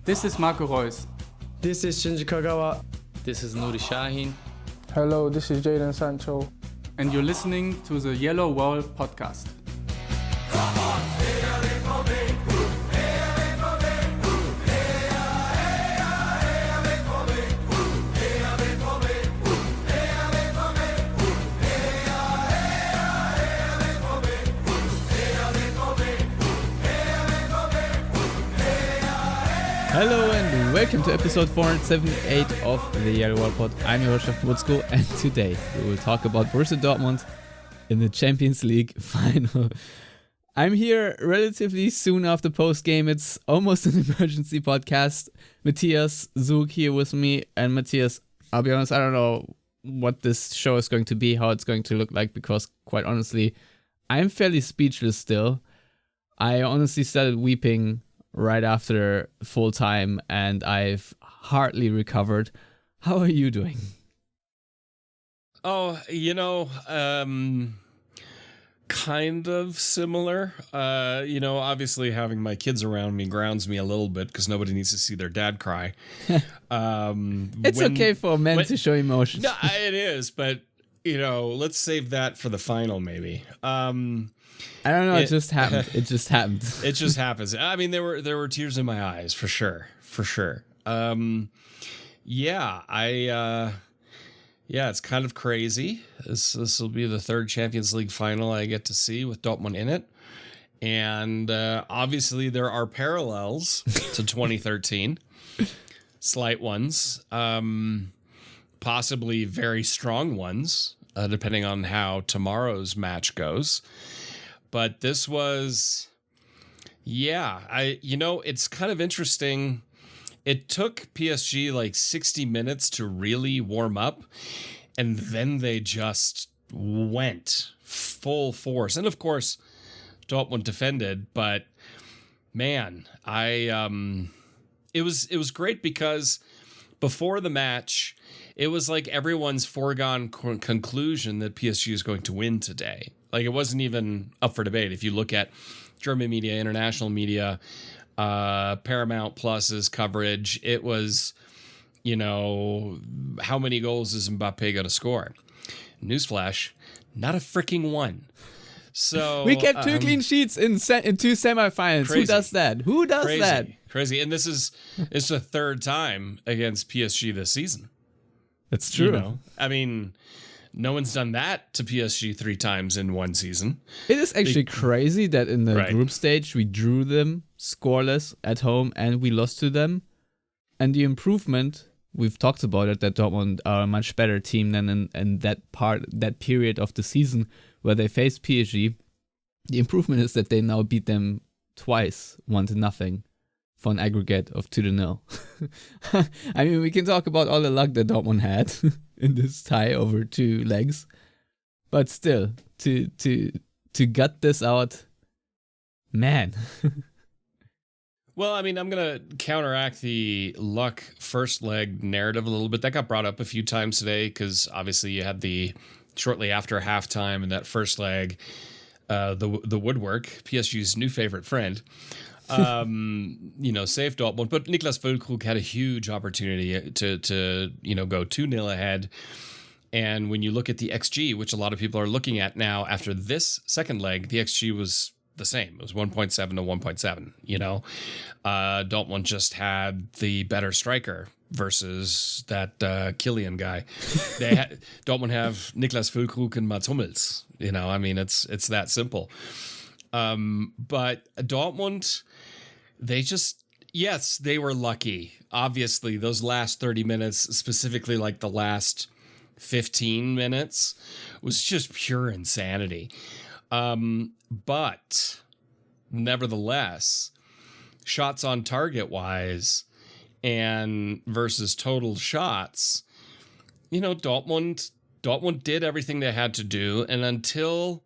This is Marco Reus. This is Shinji Kagawa. This is Nuri Shahin. Hello, this is Jadon Sancho. And you're listening to the Yellow Wall podcast. Hello and welcome to episode 478 of the Yellow Wall Pod. I'm your host, Wutzko, and today we will talk about Borussia Dortmund in the Champions League final. I'm here relatively soon after post-game. It's almost an emergency podcast. Matthias Zug here with me. And Matthias, I'll be honest, I don't know what this show is going to be, how it's going to look like, because quite honestly, I'm fairly speechless still. I honestly started weeping right after full time, and I've hardly recovered. How are you doing? Oh, kind of similar. Obviously having my kids around me grounds me a little bit because nobody needs to see their dad cry. It's okay for men to show emotion. No, it is, but let's save that for the final maybe. I don't know. It just happened. It just happened. It just happens. I mean, there were tears in my eyes for sure. It's kind of crazy. This will be the third Champions League final I get to see with Dortmund in it, and obviously there are parallels to 2013, slight ones, possibly very strong ones, depending on how tomorrow's match goes. But this was, it's kind of interesting. It took PSG like 60 minutes to really warm up, and then they just went full force. And of course, Dortmund defended, but man, it was great because before the match, it was like everyone's foregone conclusion that PSG is going to win today. Like, it wasn't even up for debate. If you look at German media, international media, Paramount Plus's coverage, it was, how many goals is Mbappe going to score? Newsflash, not a freaking one. So we kept two clean sheets in two semifinals. Crazy. Who does that? Who does that? Crazy. And it's the third time against PSG this season. That's true. I mean, no one's done that to PSG 3 times in one season. It is actually crazy that in the group stage we drew them scoreless at home and we lost to them. And the improvement, we've talked about it, that Dortmund are a much better team than in that period of the season where they faced PSG. The improvement is that they now beat them twice, 1-0. For an aggregate of 2-0. I mean, we can talk about all the luck that Dortmund had in this tie over 2 legs, but still, to gut this out, man. Well, I mean, I'm going to counteract the luck first leg narrative a little bit. That got brought up a few times today because obviously you had the shortly after halftime in that first leg, the woodwork, PSG's new favorite friend. Saved Dortmund, but Niklas Füllkrug had a huge opportunity to go 2-0 ahead. And when you look at the XG, which a lot of people are looking at now after this second leg, the XG was the same. It was 1.7 to 1.7. Dortmund just had the better striker versus that Kylian guy. Dortmund have Niklas Füllkrug and Mats Hummels. It's that simple. But Dortmund, they were lucky. Obviously, those last 30 minutes, specifically like the last 15 minutes, was just pure insanity. But nevertheless, shots on target wise and versus total shots, Dortmund did everything they had to do. And until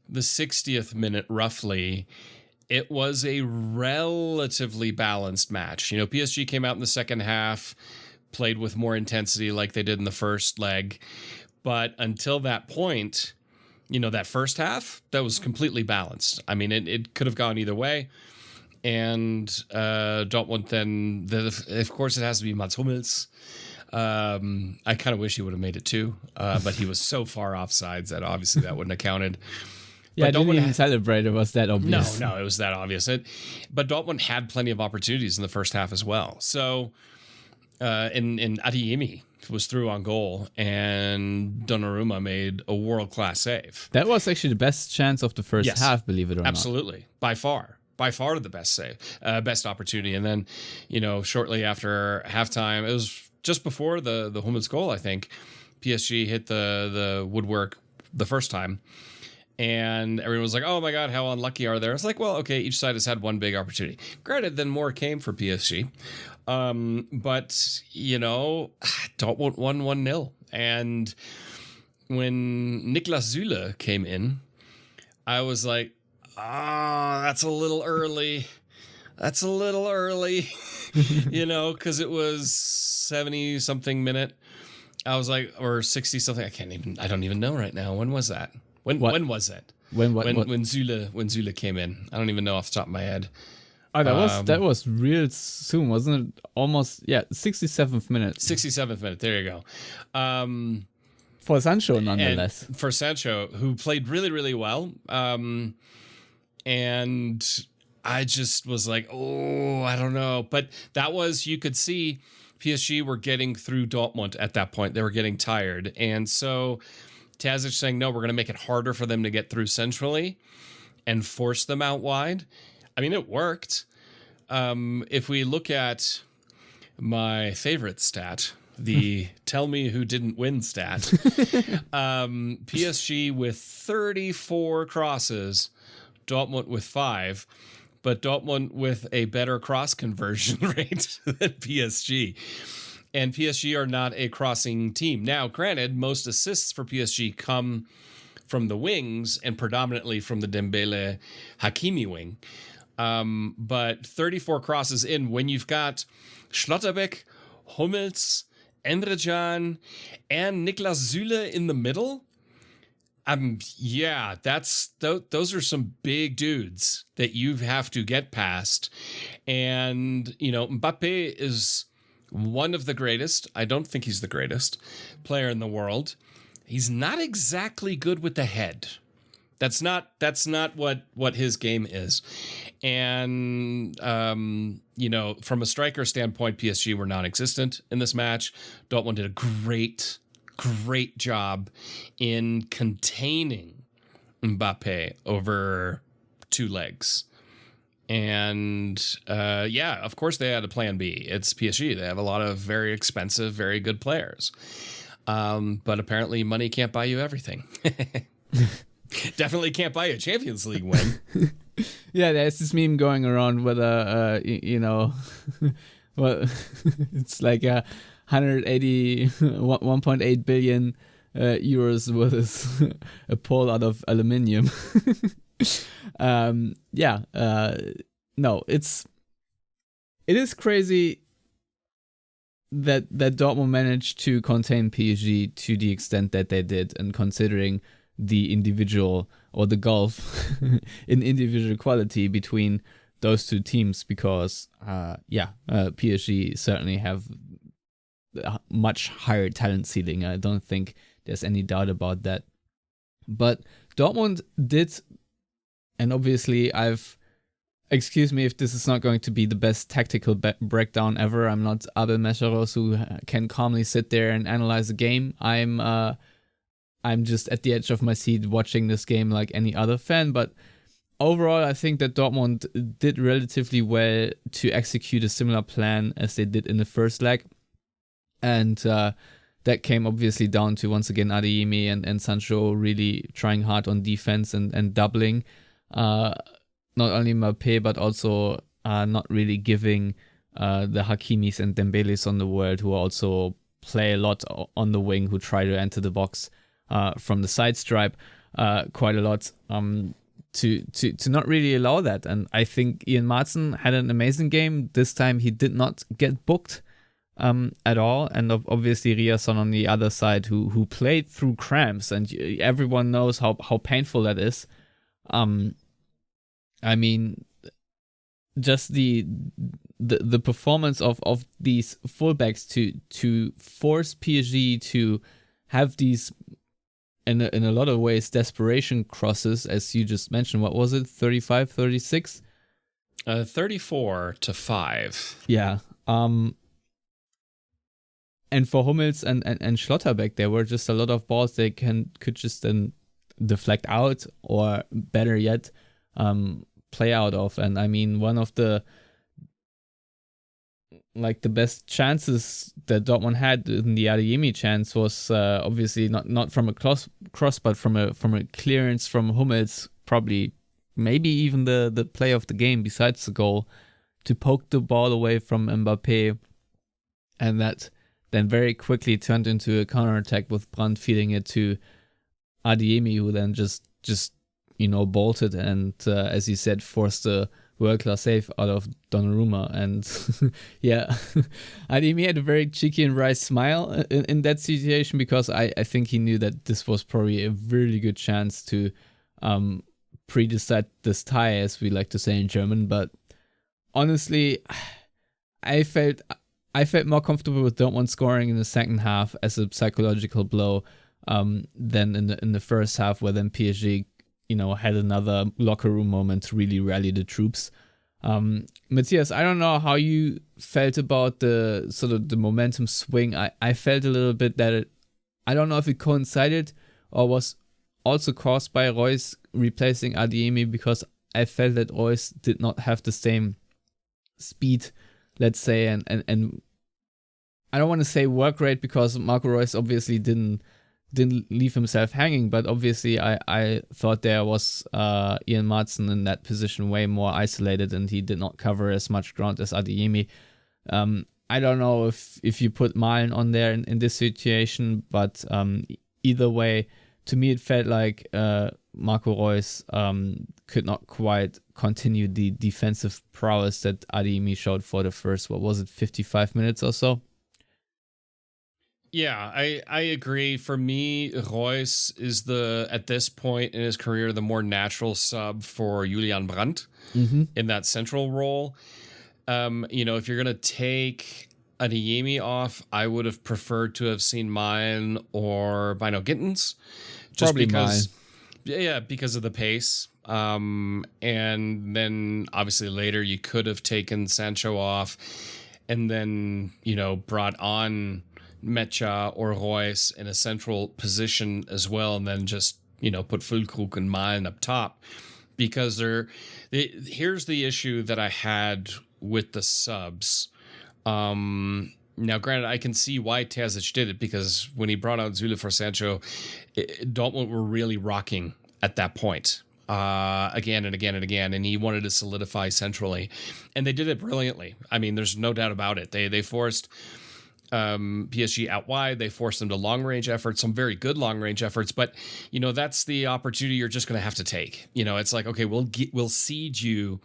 the 60th minute, roughly, it was a relatively balanced match. PSG came out in the second half, played with more intensity like they did in the first leg. But until that point, that first half, that was completely balanced. I mean, it could have gone either way. And Dortmund then, of course, it has to be Mats Hummels. I kind of wish he would have made it too, but he was so far offsides that obviously that wouldn't have counted. Yeah, But I didn't Dortmund even celebrate. It was that obvious. No, it was that obvious. But Dortmund had plenty of opportunities in the first half as well. So, and Adeyemi was through on goal, and Donnarumma made a world-class save. That was actually the best chance of the first Yes. half, believe it or Absolutely, by far the best save, best opportunity. And then, shortly after halftime, it was just before the Hummels goal, I think, PSG hit the woodwork the first time. And everyone was like, oh my God, how unlucky are they? It's like, well, okay, each side has had one big opportunity. Granted, then more came for PSG. But, Dortmund won 1-0. And when Niklas Süle came in, I was like, that's a little early. That's a little early, because it was 70-something minute. I was like, or 60-something. I don't even know right now. When was that? When was it? When Süle came in. I don't even know off the top of my head. Oh, that was real soon, wasn't it? Almost, 67th minute. 67th minute. There you go. For Sancho, nonetheless. And for Sancho, who played really, really well. And I just was like, I don't know. But that was, you could see PSG were getting through Dortmund at that point. They were getting tired. And so Terzic saying, no, we're going to make it harder for them to get through centrally and force them out wide. I mean, it worked. If we look at my favorite stat, the tell me who didn't win stat, PSG with 34 crosses, Dortmund with 5, but Dortmund with a better cross conversion rate than PSG. And PSG are not a crossing team. Now, granted, most assists for PSG come from the wings and predominantly from the Dembele Hakimi wing. But 34 crosses in when you've got Schlotterbeck, Hummels, Emre Can, and Niklas Süle in the middle. Those are some big dudes that you have to get past. And, Mbappe is one of the greatest. I don't think he's the greatest player in the world. He's not exactly good with the head. That's not what his game is. And, from a striker standpoint, PSG were non-existent in this match. Dortmund did a great job in containing Mbappe over two legs. And, of course they had a plan B. It's PSG. They have a lot of very expensive, very good players. But apparently money can't buy you everything. Definitely can't buy a Champions League win. Yeah, there's this meme going around whether, well, it's like 1.8 billion euros worth a pole out of aluminium. No, it is crazy that Dortmund managed to contain PSG to the extent that they did, and considering the individual or the gulf in individual quality between those two teams, because PSG certainly have a much higher talent ceiling. I don't think there's any doubt about that. But Dortmund did, and obviously excuse me if this is not going to be the best tactical breakdown ever. I'm not Abel Mescheros, who can calmly sit there and analyze a game. I'm just at the edge of my seat watching this game like any other fan. But overall, I think that Dortmund did relatively well to execute a similar plan as they did in the first leg. And that came obviously down to, once again, Adeyemi and Sancho really trying hard on defense and doubling. Not only Mbappé, but also not really giving the Hakimis and Dembeles on the world, who also play a lot on the wing, who try to enter the box from the side stripe quite a lot, to not really allow that. And I think Ian Maatsen had an amazing game. This time he did not get booked at all. And obviously Riasson on the other side, who played through cramps, and everyone knows how painful that is. I mean, just the performance of these fullbacks to force PSG to have these in a lot of ways desperation crosses, as you just mentioned. What was it, 35, 36? 34-5. Yeah. And for Hummels and Schlotterbeck, there were just a lot of balls they could just then deflect out, or better yet, play out of. And I mean, one of the best chances that Dortmund had in the Adeyemi chance was obviously not from a cross, but from a clearance from Hummels, probably maybe even the play of the game besides the goal, to poke the ball away from Mbappe, and that then very quickly turned into a counterattack with Brandt feeding it to Adeyemi, who then just bolted and, as you said, forced a world-class save out of Donnarumma. And yeah, Adeyemi had a very cheeky and wry smile in that situation, because I think he knew that this was probably a really good chance to pre-decide this tie, as we like to say in German. But honestly, I felt more comfortable with Dortmund scoring in the second half as a psychological blow than in the first half, where then PSG had another locker room moment to really rally the troops. Matthias, I don't know how you felt about the sort of the momentum swing. I felt a little bit that I don't know if it coincided or was also caused by Reus replacing Adeyemi, because I felt that Reus did not have the same speed, let's say, and I don't want to say work rate, because Marco Reus obviously didn't leave himself hanging, but obviously I thought there was Ian Maatsen in that position way more isolated, and he did not cover as much ground as Adeyemi. I don't know if you put Malen on there in this situation, but either way, to me it felt like Marco Reus could not quite continue the defensive prowess that Adeyemi showed for the first, 55 minutes or so? Yeah, I agree. For me, Reus is at this point in his career, the more natural sub for Julian Brandt in that central role. If you're going to take Adeyemi off, I would have preferred to have seen Malen or Bino Gittens. Just Probably because, Malen. because of the pace. And then obviously later you could have taken Sancho off and then, brought on Mecha or Reus in a central position as well, and then just put Füllkrug and Malen up top, because here's the issue that I had with the subs. Now granted, I can see why Terzic did it, because when he brought out Süle for Sancho, Dortmund were really rocking at that point, again and again and again, and he wanted to solidify centrally, and they did it brilliantly. I mean, there's no doubt about it. They forced PSG out wide. They forced them to long-range efforts, some very good long-range efforts, but that's the opportunity you're just going to have to take. It's like, okay, we'll cede you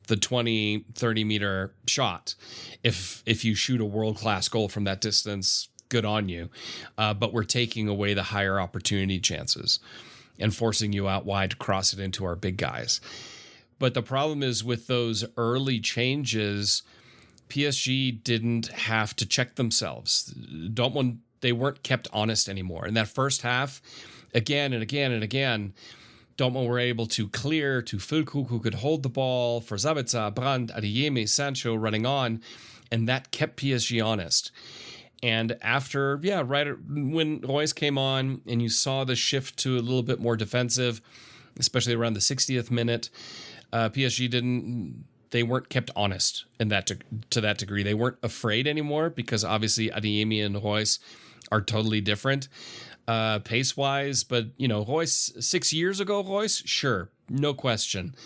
the 20-30 meter shot if you shoot a world-class goal from that distance. Good on you, but we're taking away the higher opportunity chances and forcing you out wide to cross it into our big guys. But the problem is, with those early changes, PSG didn't have to check themselves. Dortmund, they weren't kept honest anymore. In that first half, again and again and again, Dortmund were able to clear to Füllkrug, who could hold the ball, for Sabitzer, Brandt, Adeyemi, Sancho running on, and that kept PSG honest. And after, right when Reus came on and you saw the shift to a little bit more defensive, especially around the 60th minute, PSG they weren't kept honest in that to that degree. They weren't afraid anymore, because obviously Adeyemi and Reus are totally different pace-wise. But, Reus, 6 years ago, Reus, sure, no question.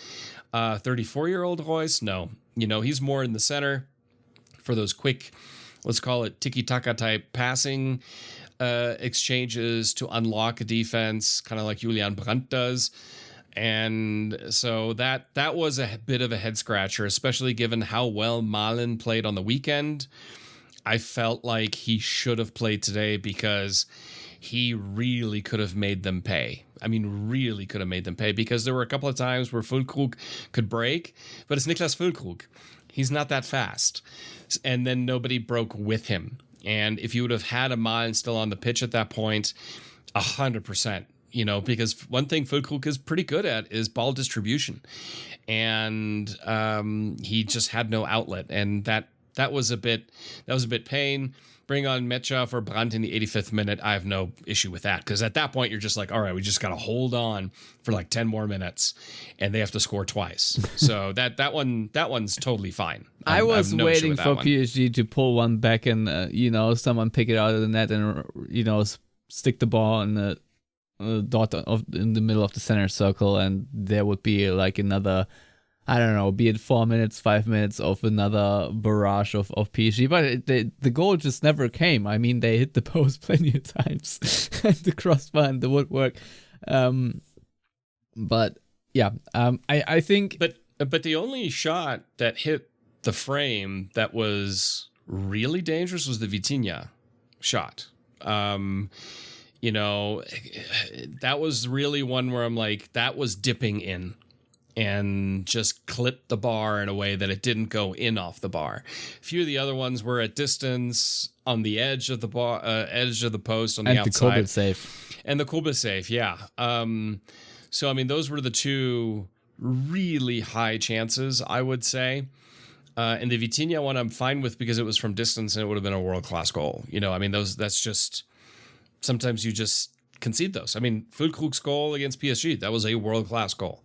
34-year-old Reus, no. He's more in the center for those quick, let's call it tiki-taka type passing exchanges to unlock a defense, kind of like Julian Brandt does. And so that was a bit of a head scratcher, especially given how well Malen played on the weekend. I felt like he should have played today, because he really could have made them pay. I mean, really could have made them pay, because there were a couple of times where Füllkrug could break, but it's Niklas Füllkrug. He's not that fast. And then nobody broke with him. And if you would have had a Malen still on the pitch at that point, 100%, because one thing Füllkrug is pretty good at is ball distribution. And he just had no outlet. And that was a bit pain. Bring on Mecha for Brandt in the 85th minute. I have no issue with that, because at that point you're just like, all right, we just got to hold on for like 10 more minutes, and they have to score twice. So that one's totally fine. I was have no issue waiting with that for one. PSG to pull one back and someone pick it out of the net and stick the ball in the dot in the middle of the center circle, and there would be like another, I don't know, be it 4 minutes, 5 minutes of another barrage of PSG. But the goal just never came. I mean, they hit the post plenty of times and the crossbar and the woodwork. But yeah, I think. But the only shot that hit the frame that was really dangerous was the Vitinha shot. That was really one where I'm like, that was dipping in and just clipped the bar in a way that it didn't go in off the bar. A few of the other ones were at distance on the edge of the bar, edge of the post on the outside. And the Kobel save. And the Kobel save, yeah. So, I mean, those were the two really high chances, I would say. And the Vitinha one I'm fine with, because it was from distance and it would have been a world-class goal. I mean, that's just, sometimes you just concede those. I mean, Füllkrug's goal against PSG, that was a world-class goal.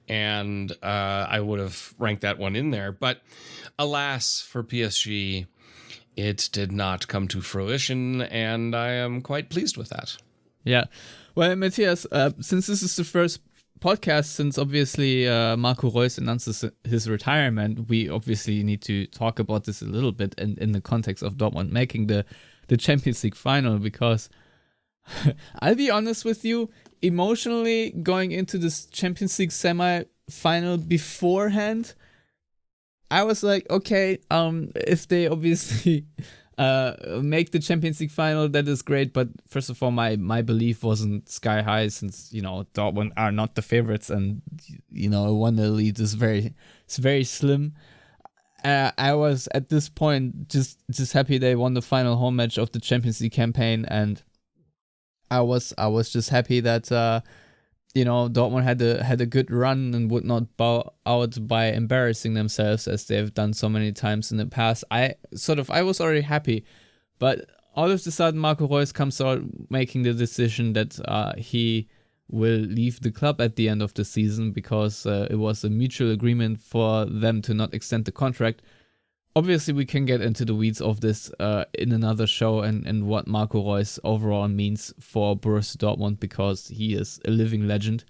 And I would have ranked that one in there. But alas, for PSG, it did not come to fruition, and I am quite pleased with that. Yeah. Well, Matthias, since this is the first podcast, since obviously Marco Reus announces his retirement, we obviously need to talk about this a little bit in the context of Dortmund making the Champions League final, because I'll be honest with you, emotionally going into this Champions League semi-final beforehand, I was like, okay, if they obviously make the Champions League final, that is great. But first of all, my belief wasn't sky high, since Dortmund are not the favorites, and a 1-0 lead is very slim. I was at this point just happy they won the final home match of the Champions League campaign, and I was just happy that Dortmund had a good run and would not bow out by embarrassing themselves as they've done so many times in the past. I was already happy, but all of a sudden Marco Reus comes out making the decision that he will leave the club at the end of the season, because it was a mutual agreement for them to not extend the contract. Obviously, we can get into the weeds of this in another show and what Marco Reus overall means for Borussia Dortmund, because he is a living legend.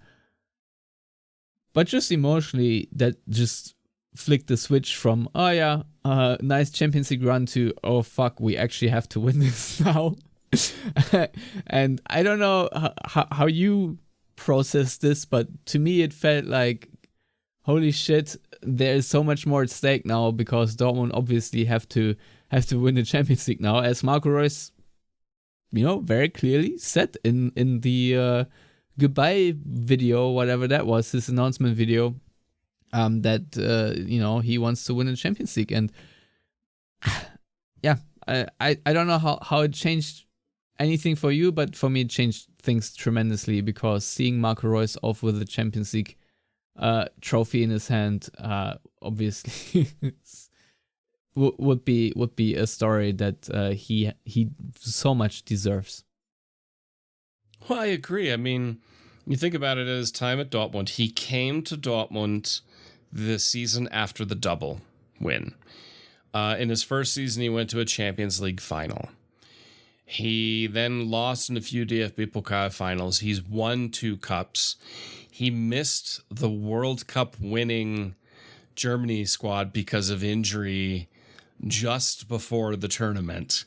But just emotionally, that just flicked the switch from, nice Champions League run, to, oh fuck, we actually have to win this now. And I don't know how you process this, but to me it felt like, holy shit, there is so much more at stake now, because Dortmund obviously have to win the Champions League now, as Marco Reus, very clearly said in the goodbye video, whatever that was, his announcement video, that he wants to win the Champions League. And yeah, I don't know how it changed anything for you, but for me it changed things tremendously, because seeing Marco Reus off with the Champions League trophy in his hand, obviously would be a story that he so much deserves. Well, I agree. I mean, you think about it, as time at Dortmund, he came to Dortmund the season after the double win. In his first season, he went to a Champions League final. He then lost in a few DFB Pokal finals. He's won 2 cups. He missed the World Cup winning Germany squad because of injury just before the tournament.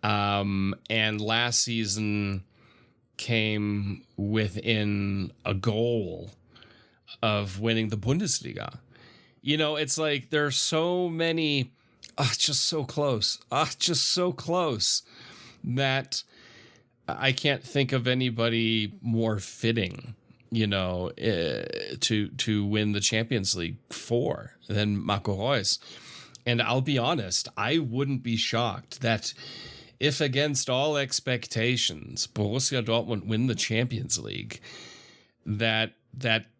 And last season came within a goal of winning the Bundesliga. It's like there are so many, just so close, that I can't think of anybody more fitting, to win the Champions League for than Marco Reus. And I'll be honest, I wouldn't be shocked that if against all expectations, Borussia Dortmund win the Champions League, that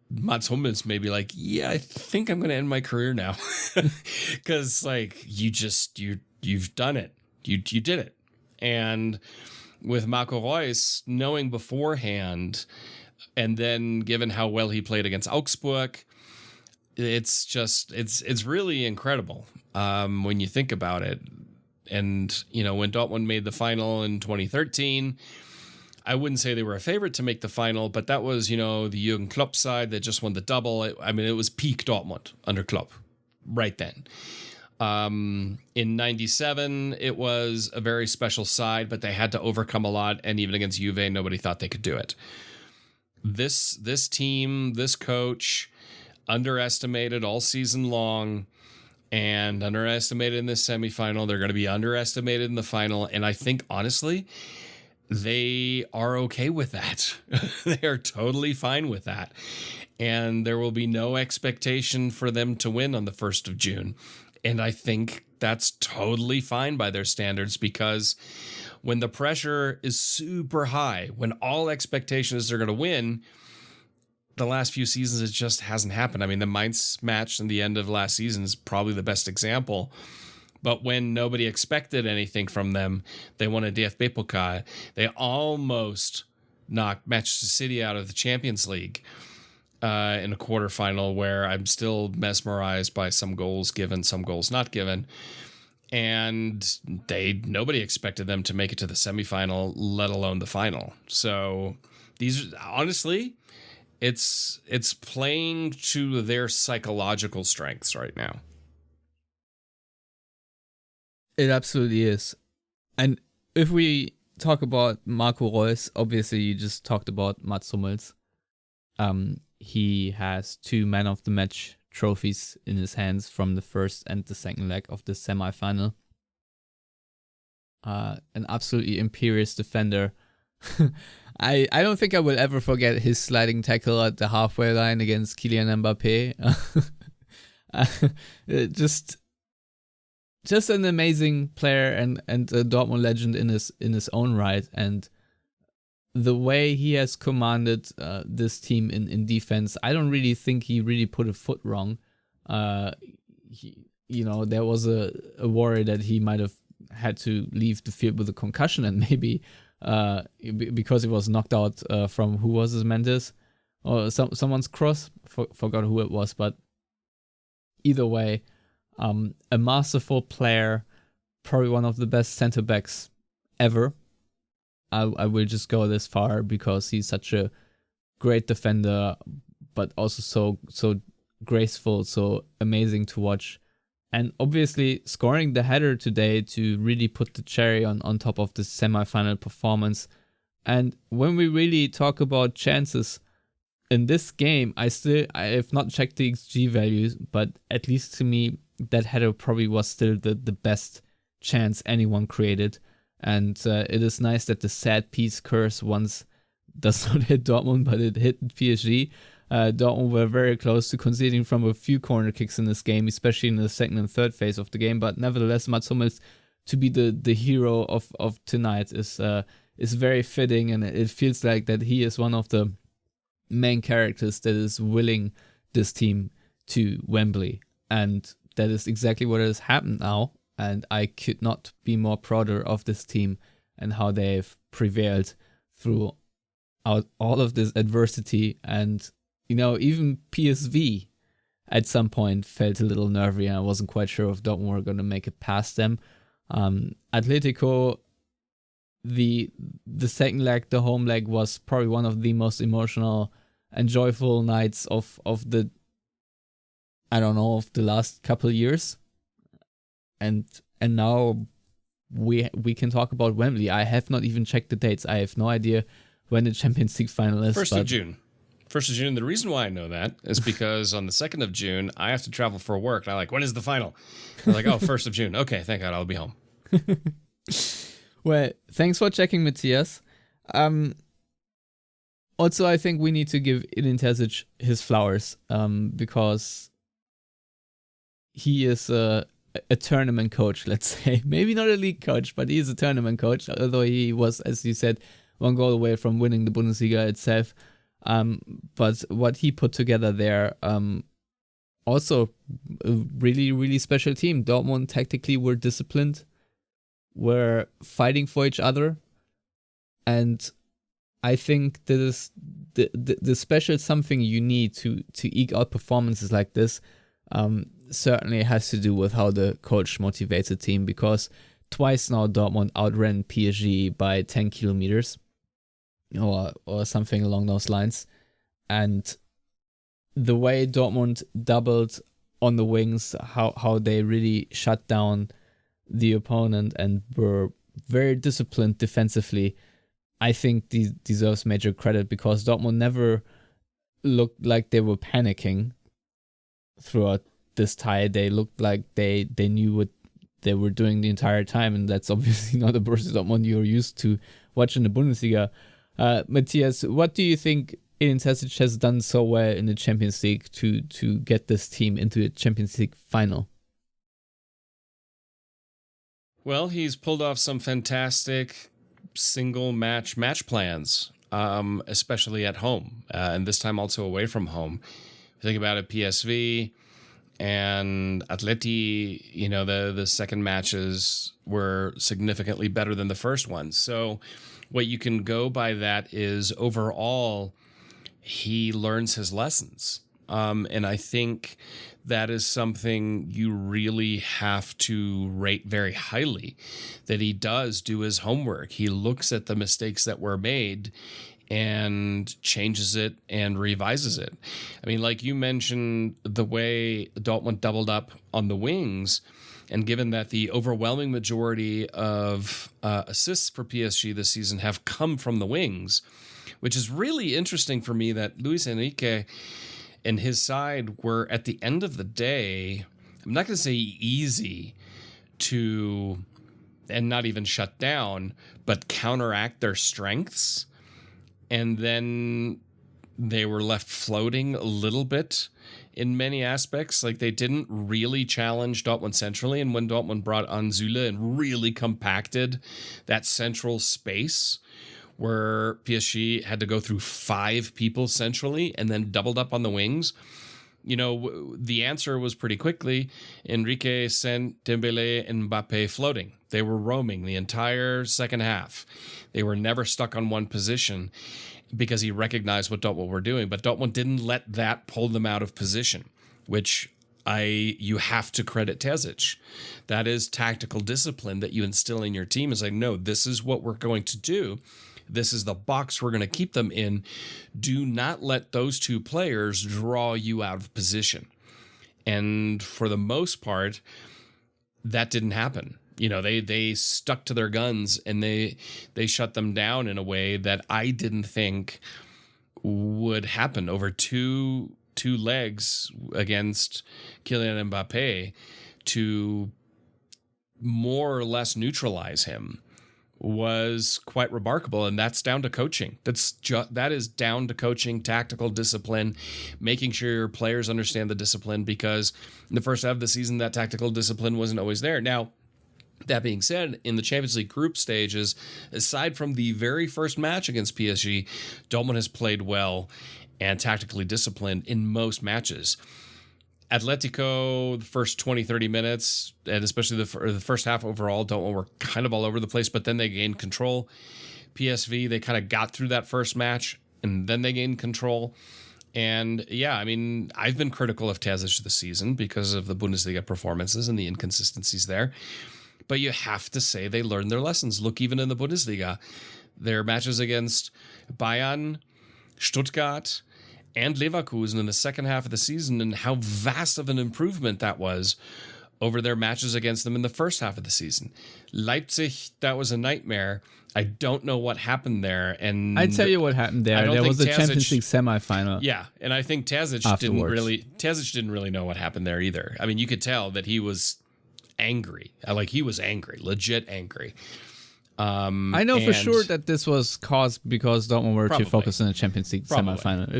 Mats Hummels may be like, yeah, I think I'm going to end my career now. Because you've done it. You did it. And with Marco Reus, knowing beforehand, and then given how well he played against Augsburg, it's really incredible when you think about it. And, when Dortmund made the final in 2013, I wouldn't say they were a favorite to make the final, but that was, the Jürgen Klopp side that just won the double. It was peak Dortmund under Klopp right then. In 97, it was a very special side, but they had to overcome a lot. And even against Juve, nobody thought they could do it. This team, this coach, underestimated all season long and underestimated in this semifinal. They're going to be underestimated in the final. And I think, honestly, they are okay with that. They are totally fine with that. And there will be no expectation for them to win on the 1st of June. And I think that's totally fine by their standards, because when the pressure is super high, when all expectation is they're going to win, the last few seasons, it just hasn't happened. The Mainz match in the end of last season is probably the best example. But when nobody expected anything from them, they won a DFB Pokal. They almost knocked Manchester City out of the Champions League in a quarterfinal, where I'm still mesmerized by some goals given, some goals not given. And nobody expected them to make it to the semifinal, let alone the final. So these, honestly, it's playing to their psychological strengths right now. It absolutely is. And if we talk about Marco Reus, obviously you just talked about Mats Hummels. He has 2 Man of the Match trophies in his hands from the first and the second leg of the semifinal. An absolutely imperious defender. I don't think I will ever forget his sliding tackle at the halfway line against Kylian Mbappé. Just an amazing player and a Dortmund legend in his own right. And the way he has commanded this team in defense, I don't really think he really put a foot wrong. There was a worry that he might have had to leave the field with a concussion, and maybe because he was knocked out from, who was his Mendes or someone's cross. Forgot who it was, but either way, a masterful player, probably one of the best center backs ever. I will just go this far, because he's such a great defender, but also so graceful, so amazing to watch. And obviously scoring the header today to really put the cherry on top of the semifinal performance. And when we really talk about chances in this game, I have not checked the XG values, but at least to me, that header probably was still the best chance anyone created. And it is nice that the sad piece curse once does not hit Dortmund, but it hit PSG. Dortmund were very close to conceding from a few corner kicks in this game, especially in the second and third phase of the game. But nevertheless, Mats Hummels to be the hero of tonight is very fitting, and it feels like that he is one of the main characters that is willing this team to Wembley. And that is exactly what has happened now. And I could not be more prouder of this team and how they've prevailed throughout all of this adversity. And, even PSV at some point felt a little nervy, and I wasn't quite sure if Dortmund were going to make it past them. Atletico, the second leg, the home leg, was probably one of the most emotional and joyful nights of the last couple of years. And now we can talk about Wembley. I have not even checked the dates. I have no idea when the Champions League final is. 1st of June. 1st of June. The reason why I know that is because on the 2nd of June, I have to travel for work. And I'm like, when is the final? I'm like, 1st of June. Okay, thank God, I'll be home. Well, thanks for checking, Matthias. Also, I think we need to give Edin Terzic his flowers because he is a tournament coach, let's say. Maybe not a league coach, but he is a tournament coach, although he was, as you said, one goal away from winning the Bundesliga itself. But what he put together there, also a really, really special team. Dortmund tactically were disciplined, were fighting for each other, and I think that is the special something you need to eke out performances like this. Certainly has to do with how the coach motivates a team, because twice now Dortmund outran PSG by 10 kilometers or something along those lines. And the way Dortmund doubled on the wings, how they really shut down the opponent and were very disciplined defensively, I think deserves major credit, because Dortmund never looked like they were panicking throughout this tie. They looked like they knew what they were doing the entire time, and that's obviously not a Borussia Dortmund you're used to watching the Bundesliga. Matthias, what do you think Edin Terzic has done so well in the Champions League to get this team into the Champions League final? Well, he's pulled off some fantastic single match plans, especially at home, and this time also away from home. Think about it, PSV and Atleti, the second matches were significantly better than the first ones. So what you can go by that is overall, he learns his lessons. And I think that is something you really have to rate very highly, that he does do his homework. He looks at the mistakes that were made and changes it and revises it. I mean, like you mentioned, the way Dortmund doubled up on the wings, and given that the overwhelming majority of assists for PSG this season have come from the wings, which is really interesting for me, that Luis Enrique and his side were, at the end of the day, I'm not going to say easy to, and not even shut down, but counteract their strengths. And then they were left floating a little bit in many aspects. Like, they didn't really challenge Dortmund centrally. And when Dortmund brought on Süle and really compacted that central space, where PSG had to go through 5 people centrally and then doubled up on the wings, the answer was pretty quickly. Enrique sent Dembele and Mbappe floating. They were roaming the entire second half. They were never stuck on one position because he recognized what Dortmund were doing. But Dortmund didn't let that pull them out of position, which you have to credit Terzic. That is tactical discipline that you instill in your team. Is like, no, this is what we're going to do. This is the box we're going to keep them in. Do not let those 2 players draw you out of position. And for the most part, that didn't happen. They stuck to their guns, and they shut them down in a way that I didn't think would happen over two legs against Kylian Mbappe, to more or less neutralize him was quite remarkable. And that's down to coaching. That is down to coaching, tactical discipline, making sure your players understand the discipline, because in the first half of the season, that tactical discipline wasn't always there. Now, that being said, in the Champions League group stages, aside from the very first match against PSG, Dortmund has played well and tactically disciplined in most matches. Atletico, the first 20, 30 minutes, and especially the first half overall, Dortmund were kind of all over the place, but then they gained control. PSV, they kind of got through that first match, and then they gained control. And yeah, I mean, I've been critical of Terzic this season because of the Bundesliga performances and the inconsistencies there. But you have to say they learned their lessons. Look, even in the Bundesliga, their matches against Bayern, Stuttgart, and Leverkusen in the second half of the season, and how vast of an improvement that was over their matches against them in the first half of the season. Leipzig, that was a nightmare. I don't know what happened there. And I tell you what happened there. There was a Champions League semifinal. Yeah, and I think Terzic didn't really know what happened there either. I mean, you could tell that he was angry. He was angry, legit angry. I know for sure that this was caused because Dortmund were too focused on the Champions League semifinal.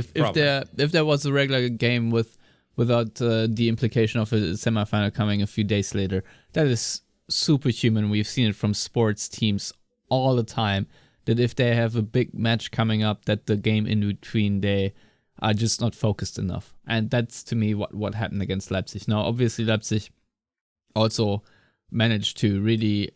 If there was a regular game without the implication of a semifinal coming a few days later, that is superhuman. We've seen it from sports teams all the time, that if they have a big match coming up, that the game in between, they are just not focused enough. And that's, to me, what happened against Leipzig. Now, obviously, Leipzig also managed to really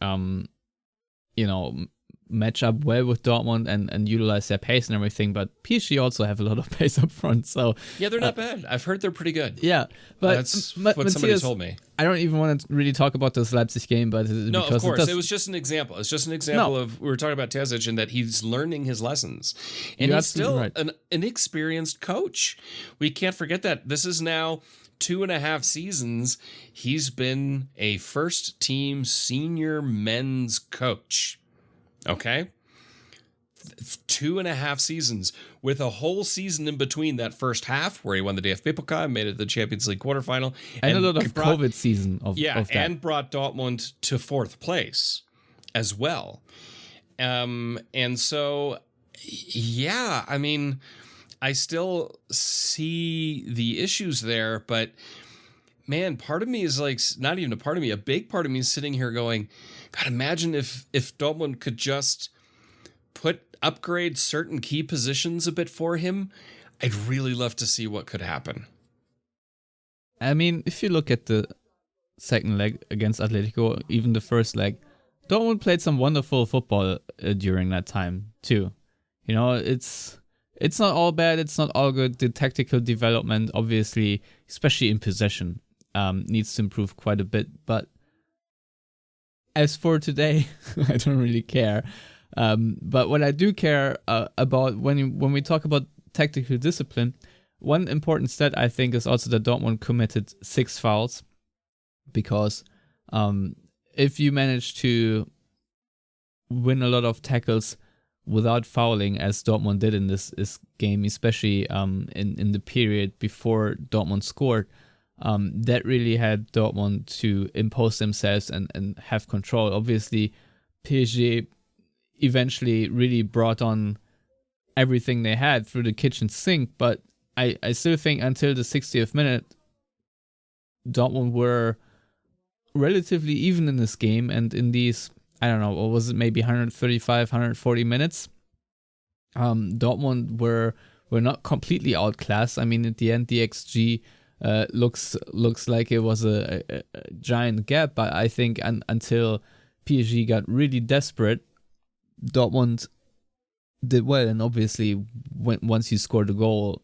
match up well with Dortmund and utilize their pace and everything, but PSG also have a lot of pace up front. So yeah, they're not bad. I've heard they're pretty good. Yeah, but that's what somebody told me. I don't even want to really talk about this Leipzig game, but no, of course, it was just an example. It's just an example of, we were talking about Terzic and that he's learning his lessons, and he's still an inexperienced coach. We can't forget that this is now 2.5 seasons. He's been a first team senior men's coach. Okay, 2.5 seasons with a whole season in between that first half where he won the DFB Pokal, made it to the Champions League quarterfinal, and a lot of COVID season of that. And brought Dortmund to 4th place as well. And so, yeah, I mean, I still see the issues there, but man, part of me is like, not even a part of me, a big part of me is sitting here going, God, imagine if Dortmund could just upgrade certain key positions a bit for him. I'd really love to see what could happen. I mean, if you look at the second leg against Atletico, even the first leg, Dortmund played some wonderful football during that time too. It's not all bad, it's not all good. The tactical development, obviously, especially in possession, needs to improve quite a bit. But as for today, I don't really care. But what I do care about when we talk about tactical discipline, one important stat I think is also that Dortmund committed 6 fouls, because if you manage to win a lot of tackles without fouling, as Dortmund did in this game, especially in the period before Dortmund scored, that really helped Dortmund to impose themselves and have control. Obviously, PSG eventually really brought on everything they had through the kitchen sink, but I still think until the 60th minute, Dortmund were relatively even in this game, and in these, I don't know, what was it, maybe 135, 140 minutes, Dortmund were not completely outclassed. I mean, at the end, the XG looks like it was a giant gap, but I think until PSG got really desperate, Dortmund did well. And obviously, once you score the goal,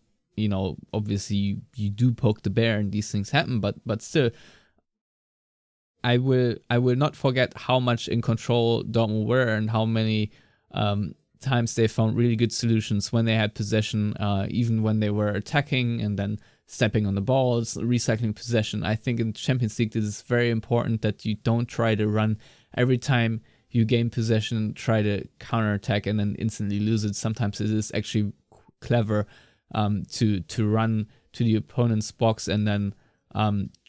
obviously you do poke the bear and these things happen, but still, I will not forget how much in control Dortmund were and how many times they found really good solutions when they had possession, even when they were attacking and then stepping on the balls, recycling possession. I think in Champions League, this is very important that you don't try to run every time you gain possession, try to counterattack and then instantly lose it. Sometimes it is actually clever to run to the opponent's box and then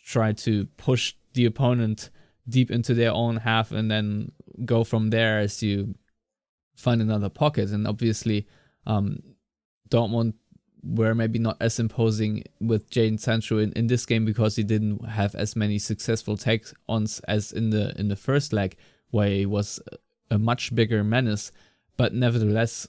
try to push the opponent deep into their own half and then go from there as you find another pocket. And obviously, Dortmund were maybe not as imposing with Jadon Sancho in this game because he didn't have as many successful take-ons as in the first leg, where he was a much bigger menace. But nevertheless,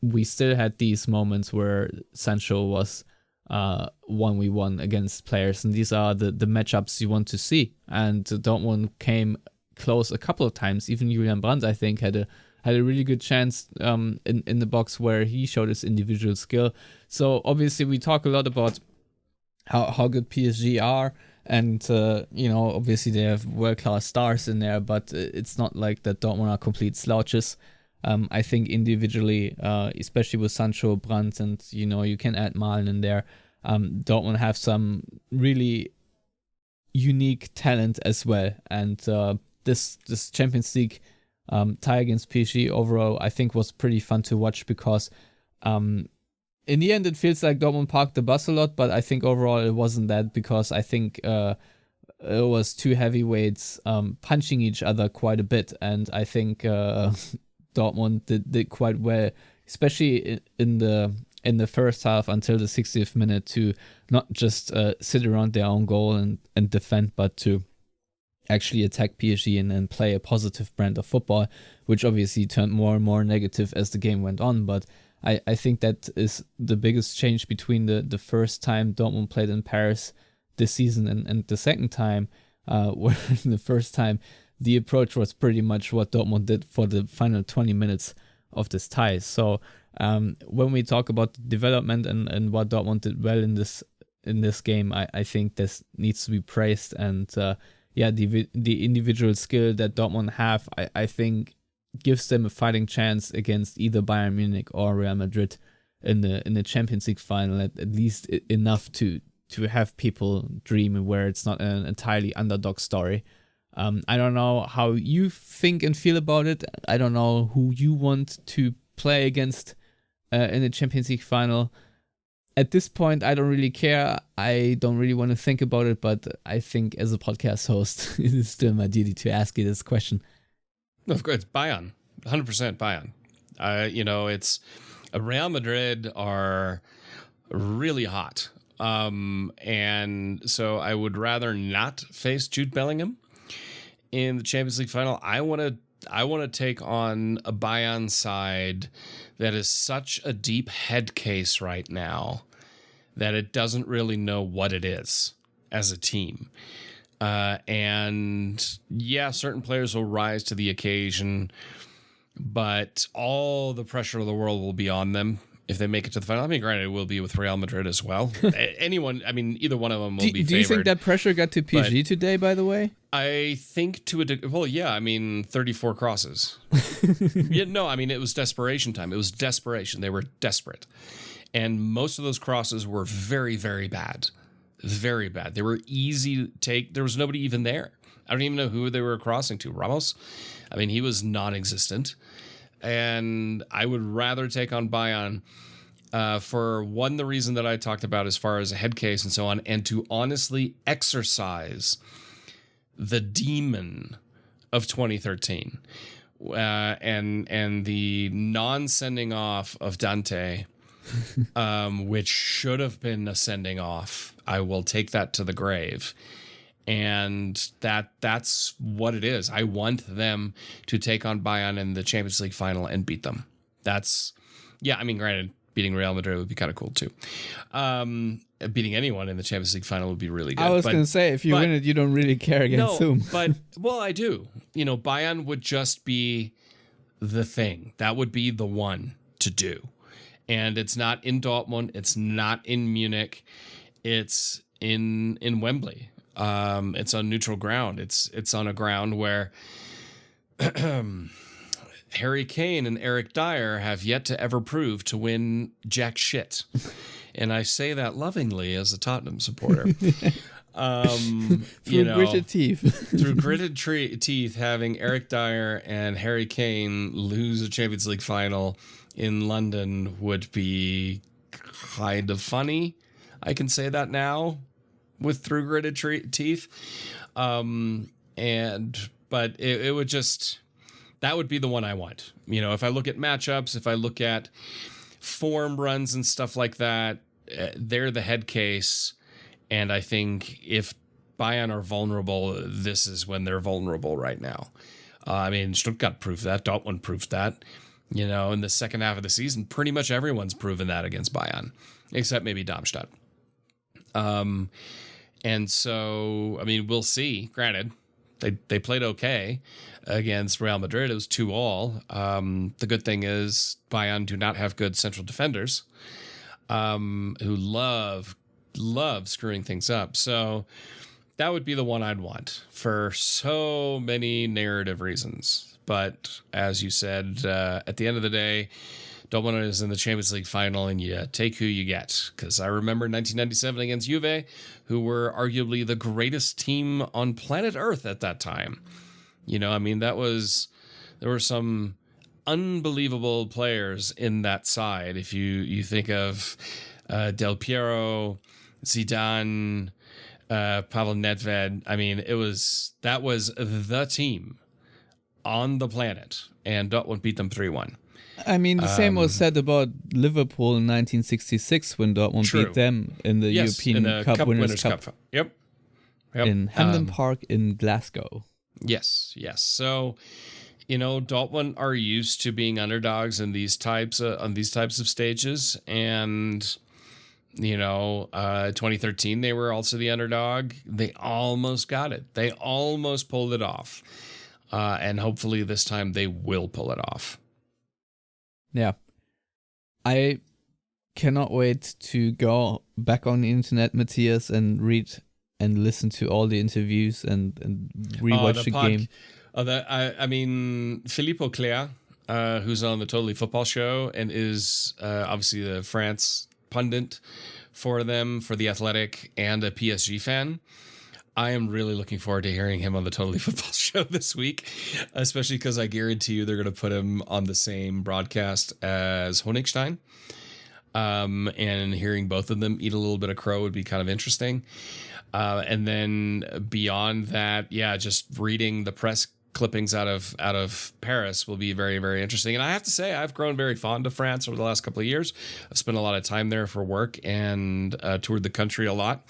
we still had these moments where Sancho was 1v1 against players, and these are the matchups you want to see. And Dortmund came close a couple of times. Even Julian Brandt, I think, had a really good chance in the box where he showed his individual skill. So obviously we talk a lot about how good PSG are, and obviously they have world-class stars in there, but it's not like that Dortmund are complete slouches. I think individually, especially with Sancho, Brandt, and you can add Malen in there, Dortmund have some really unique talent as well. And this Champions League tie against PSG overall, I think, was pretty fun to watch because in the end it feels like Dortmund parked the bus a lot, but I think overall it wasn't that, because I think it was two heavyweights punching each other quite a bit, and I think Dortmund did quite well, especially in the first half until the 60th minute, to not just sit around their own goal and defend, but to actually attack PSG and play a positive brand of football, which obviously turned more and more negative as the game went on. But I think that is the biggest change between the first time Dortmund played in Paris this season and the second time, where in the first time the approach was pretty much what Dortmund did for the final 20 minutes of this tie. So when we talk about the development and what Dortmund did well in this game, I think this needs to be praised. And the individual skill that Dortmund have, I think gives them a fighting chance against either Bayern Munich or Real Madrid in the Champions League final, at least enough to have people dream where it's not an entirely underdog story. I don't know how you think and feel about it. I don't know who you want to play against in the Champions League final. At this point, I don't really care. I don't really want to think about it, but I think as a podcast host, it is still my duty to ask you this question. Of course, it's Bayern, 100% Bayern. It's Real Madrid are really hot. And so I would rather not face Jude Bellingham in the Champions League final. I want to take on a Bayern side that is such a deep head case right now that it doesn't really know what it is as a team. And yeah, certain players will rise to the occasion, but all the pressure of the world will be on them if they make it to the final. I mean, granted, it will be with Real Madrid as well. Either one of them will be favored. Do you think that pressure got to PSG today, by the way? I think 34 crosses. It was desperation time. It was desperation. They were desperate. And most of those crosses were very, very bad. Very bad. They were easy to take. There was nobody even there. I don't even know who they were crossing to. Ramos? I mean, he was non-existent. And I would rather take on Bayern for the reason that I talked about as far as a head case and so on, and to honestly exercise the demon of 2013 and the non-sending off of Dante, which should have been a sending off. I will take that to the grave. And that's what it is. I want them to take on Bayern in the Champions League final and beat them. Granted, beating Real Madrid would be kind of cool too. Beating anyone in the Champions League final would be really good. I was going to say, if you win it, you don't really care against whom. I do. Bayern would just be the thing. That would be the one to do. And it's not in Dortmund. It's not in Munich. It's in Wembley. It's on neutral ground. It's on a ground where Harry Kane and Eric Dyer have yet to ever prove to win jack shit. And I say that lovingly as a Tottenham supporter. Through gritted teeth. Through gritted teeth, having Eric Dyer and Harry Kane lose a Champions League final in London would be kind of funny. I can say that now with through gritted teeth. But it would just, that would be the one I want. If I look at matchups, if I look at form runs and stuff like that, they're the head case. And I think if Bayern are vulnerable, this is when they're vulnerable right now. Stuttgart proved that. Dortmund proved that. In the second half of the season, pretty much everyone's proven that against Bayern, except maybe Darmstadt. And so, we'll see. Granted, they played okay against Real Madrid. It was 2-2. The good thing is Bayern do not have good central defenders who love screwing things up. So that would be the one I'd want for so many narrative reasons. But as you said, at the end of the day, Dortmund is in the Champions League final, and you take who you get. Because I remember 1997 against Juve, who were arguably the greatest team on planet Earth at that time. There were some unbelievable players in that side. If you think of Del Piero, Zidane, Pavel Nedved. I mean, that was the team on the planet, and Dortmund beat them 3-1. I mean, the same was said about Liverpool in 1966 when Dortmund beat them in the European in the Cup Winners' Cup. Yep. In Hampden Park in Glasgow. Yes. So, Dortmund are used to being underdogs in these types of stages, and 2013 they were also the underdog. They almost got it. They almost pulled it off, and hopefully this time they will pull it off. Yeah, I cannot wait to go back on the internet, Matthias, and read and listen to all the interviews and rewatch the game. I mean, Philippe Auclair, who's on the Totally Football Show and is obviously the France pundit for them, for The Athletic, and a PSG fan. I am really looking forward to hearing him on the Totally Football Show this week, especially because I guarantee you they're going to put him on the same broadcast as Honigstein. And hearing both of them eat a little bit of crow would be kind of interesting. And then beyond that, just reading the press clippings out of Paris will be very, very interesting. And I have to say, I've grown very fond of France over the last couple of years. I've spent a lot of time there for work and toured the country a lot,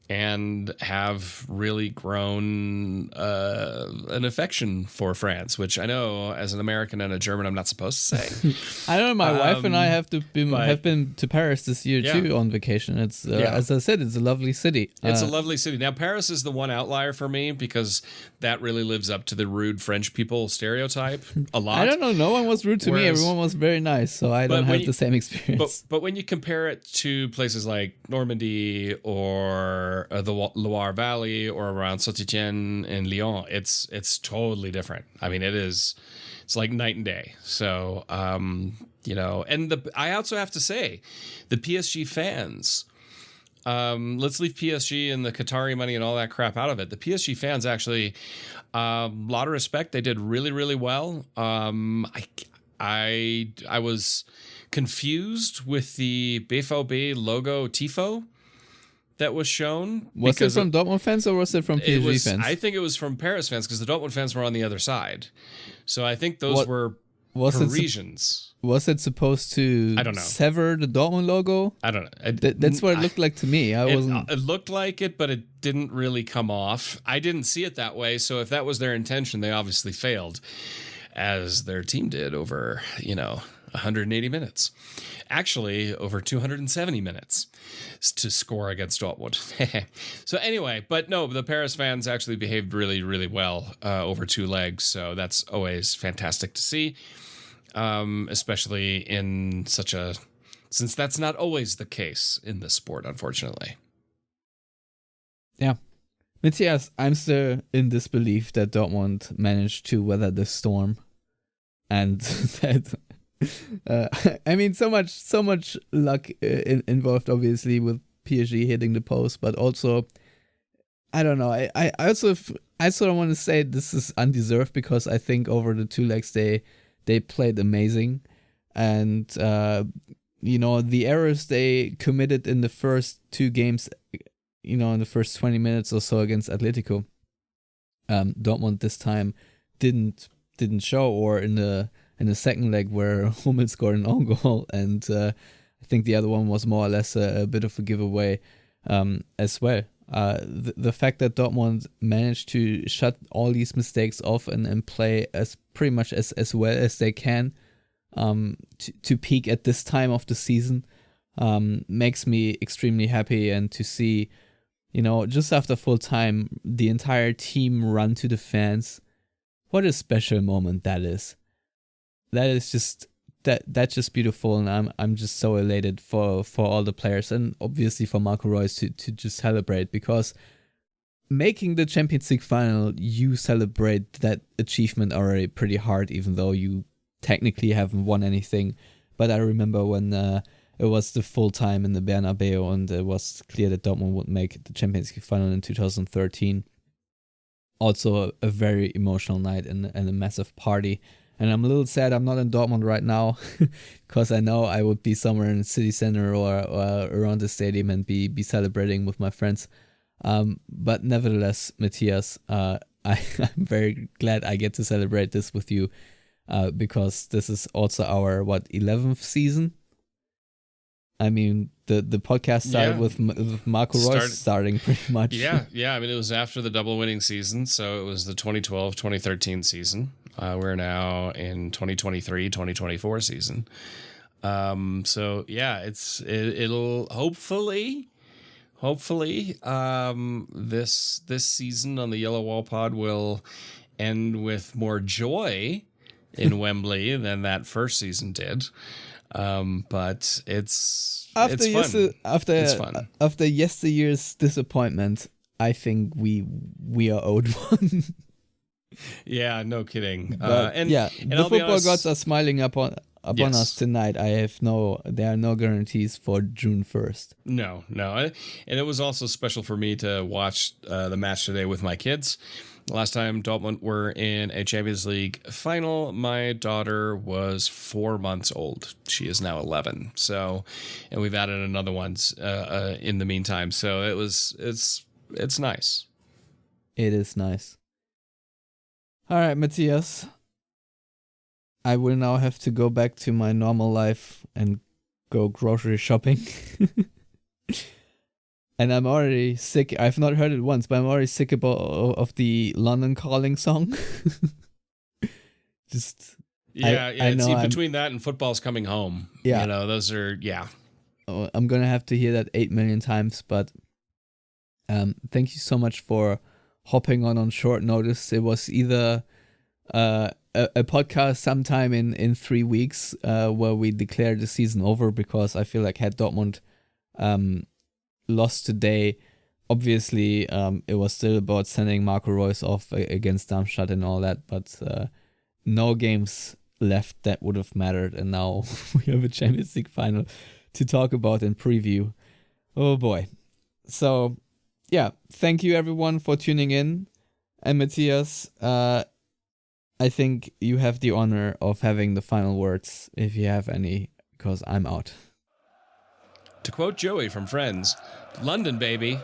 and have really grown an affection for France, which I know as an American and a German I'm not supposed to say. I know my wife and I have been to Paris this year too on vacation. It's as I said, it's a lovely city. It's a lovely city. Now Paris is the one outlier for me because that really lives up to the rude French people stereotype a lot. I don't know. No one was rude to me. Everyone was very nice, so I don't have the same experience. But when you compare it to places like Normandy or the Loire Valley or around Saint-Étienne and Lyon, it's totally different. I mean, it's like night and day. So, and I also have to say, the PSG fans, let's leave PSG and the Qatari money and all that crap out of it. The PSG fans actually, a lot of respect. They did really, really well. I was confused with the BVB logo tifo that was shown. Was it from Dortmund fans or was it from PSG fans? I think it was from Paris fans because the Dortmund fans were on the other side. So I think those were Parisians. Was it supposed to sever the Dortmund logo? I don't know. That's what it looked like to me. It looked like it, but it didn't really come off. I didn't see it that way. So if that was their intention, they obviously failed, as their team did over, 180 minutes. Actually, over 270 minutes to score against Dortmund. So anyway, but no, the Paris fans actually behaved really, really well over two legs. So that's always fantastic to see, especially in since that's not always the case in this sport, unfortunately. Yeah. Matthias, I'm still in disbelief that Dortmund managed to weather the storm, and that I mean, so much luck involved, obviously, with PSG hitting the post, but also, I don't know. I also want to say this is undeserved because I think over the two legs they played amazing, and the errors they committed in the first two games, in the first 20 minutes or so against Atletico, Dortmund this time didn't show, or in the second leg where Hummel scored an own goal, and I think the other one was more or less a bit of a giveaway as well. The fact that Dortmund managed to shut all these mistakes off and play as pretty much as well as they can to peak at this time of the season makes me extremely happy, and to see, just after full time, the entire team run to the fans. What a special moment that is. That is just that's just beautiful, and I'm just so elated for all the players, and obviously for Marco Reus to just celebrate, because making the Champions League final, you celebrate that achievement already pretty hard, even though you technically haven't won anything. But I remember when it was the full time in the Bernabeu, and it was clear that Dortmund would make the Champions League final in 2013. Also a very emotional night and a massive party. And I'm a little sad I'm not in Dortmund right now, because I know I would be somewhere in the city center or around the stadium and be celebrating with my friends. But nevertheless, Matthias, I'm very glad I get to celebrate this with you, because this is also our 11th season. I mean, the podcast started with Marco Reus starting pretty much. Yeah. I mean, it was after the double winning season, so it was the 2012-2013 season. We're now in 2023-2024 season. So yeah, it'll hopefully this season on the Yellow Wall Pod will end with more joy in Wembley than that first season did. But it's fun. After yesteryear's disappointment, I think we are owed one. Yeah, no kidding. The football gods are smiling upon us tonight. There are no guarantees for June 1st. No. And it was also special for me to watch the match today with my kids. Last time Dortmund were in a Champions League final, my daughter was 4 months old. She is now 11. So, and we've added another one in the meantime. So it's nice. It is nice. All right, Matthias. I will now have to go back to my normal life and go grocery shopping. And I'm already sick. I've not heard it once, but I'm already sick of the London Calling song. I know between that and Football's Coming Home. Yeah. Those are, yeah. I'm going to have to hear that 8 million times, but thank you so much for hopping on short notice. It was either a podcast sometime in 3 weeks where we declared the season over, because I feel like had Dortmund lost today, obviously it was still about sending Marco Reus off against Darmstadt and all that, but no games left that would have mattered, and now we have a Champions League final to talk about and preview. Oh boy. So yeah, thank you everyone for tuning in, and Matthias, I think you have the honor of having the final words, if you have any, because I'm out. To quote Joey from Friends, London, baby.